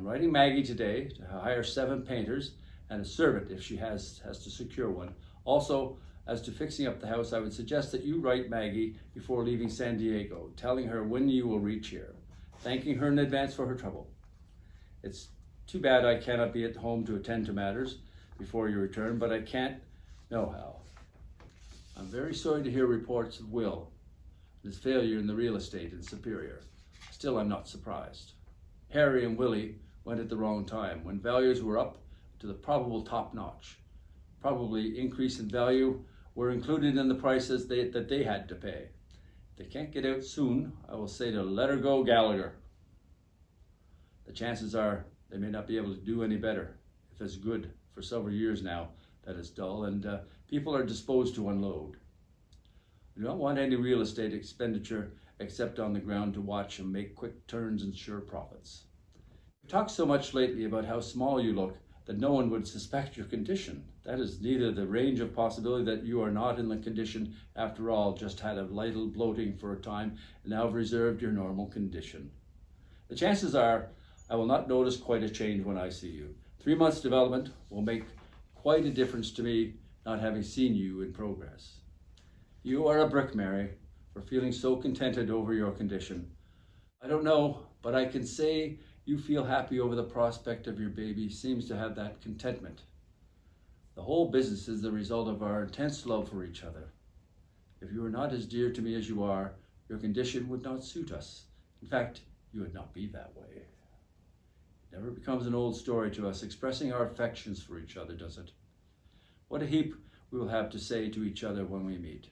I'm writing Maggie today to hire 7 painters and a servant if she has to secure one. Also, as to fixing up the house, I would suggest that you write Maggie before leaving San Diego, telling her when you will reach here, thanking her in advance for her trouble. It's too bad I cannot be at home to attend to matters before you return, but I can't know how. I'm very sorry to hear reports of Will and his failure in the real estate in Superior. Still, I'm not surprised. Harry and Willie went at the wrong time, when values were up to the probable top notch. Probably increase in value were included in the prices that they had to pay. If they can't get out soon, I will say to let her go, Gallagher. The chances are they may not be able to do any better if it's good for several years now that it's dull and people are disposed to unload. We don't want any real estate expenditure except on the ground to watch and make quick turns and sure profits. We talked so much lately about how small you look that no one would suspect your condition. That is neither the range of possibility that you are not in the condition after all, just had a little bloating for a time and now have reserved your normal condition. The chances are I will not notice quite a change when I see you. 3 months development will make quite a difference to me not having seen you in progress. You are a brick, Mary, for feeling so contented over your condition. I don't know, but I can say you feel happy over the prospect of your baby seems to have that contentment. The whole business is the result of our intense love for each other. If you were not as dear to me as you are, your condition would not suit us. In fact, you would not be that way. It never becomes an old story to us, expressing our affections for each other, does it? What a heap we will have to say to each other when we meet.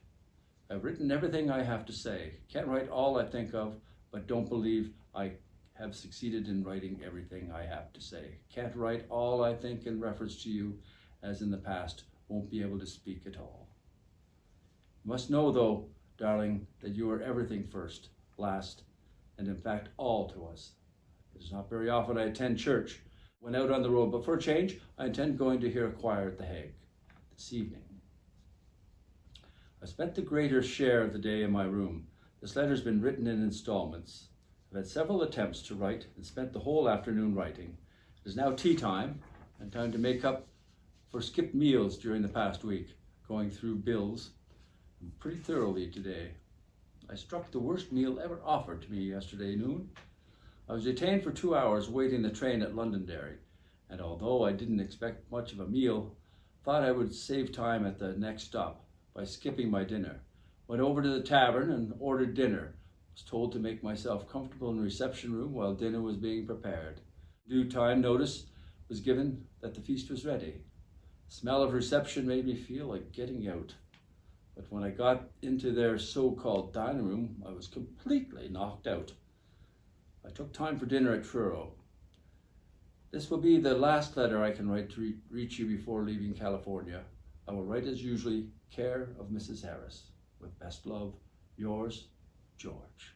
I've written everything I have to say. Can't write all I think of, but don't believe I have succeeded in writing everything I have to say. Can't write all I think in reference to you, as in the past, won't be able to speak at all. You must know, though, darling, that you are everything first, last, and in fact all to us. It is not very often I attend church when out on the road, but for a change, I intend going to hear a choir at the Hague this evening. I spent the greater share of the day in my room. This letter has been written in installments. I've had several attempts to write and spent the whole afternoon writing. It is now tea time and time to make up for skipped meals during the past week, going through bills pretty thoroughly today. I struck the worst meal ever offered to me yesterday noon. I was detained for 2 hours waiting the train at Londonderry, and although I didn't expect much of a meal, thought I would save time at the next stop by skipping my dinner. Went over to the tavern and ordered dinner. Was told to make myself comfortable in the reception room while dinner was being prepared. Due time notice was given that the feast was ready. The smell of reception made me feel like getting out. But when I got into their so-called dining room, I was completely knocked out. I took time for dinner at Truro. This will be the last letter I can write to reach you before leaving California. I will write as usually, care of Mrs. Harris. With best love, yours, George.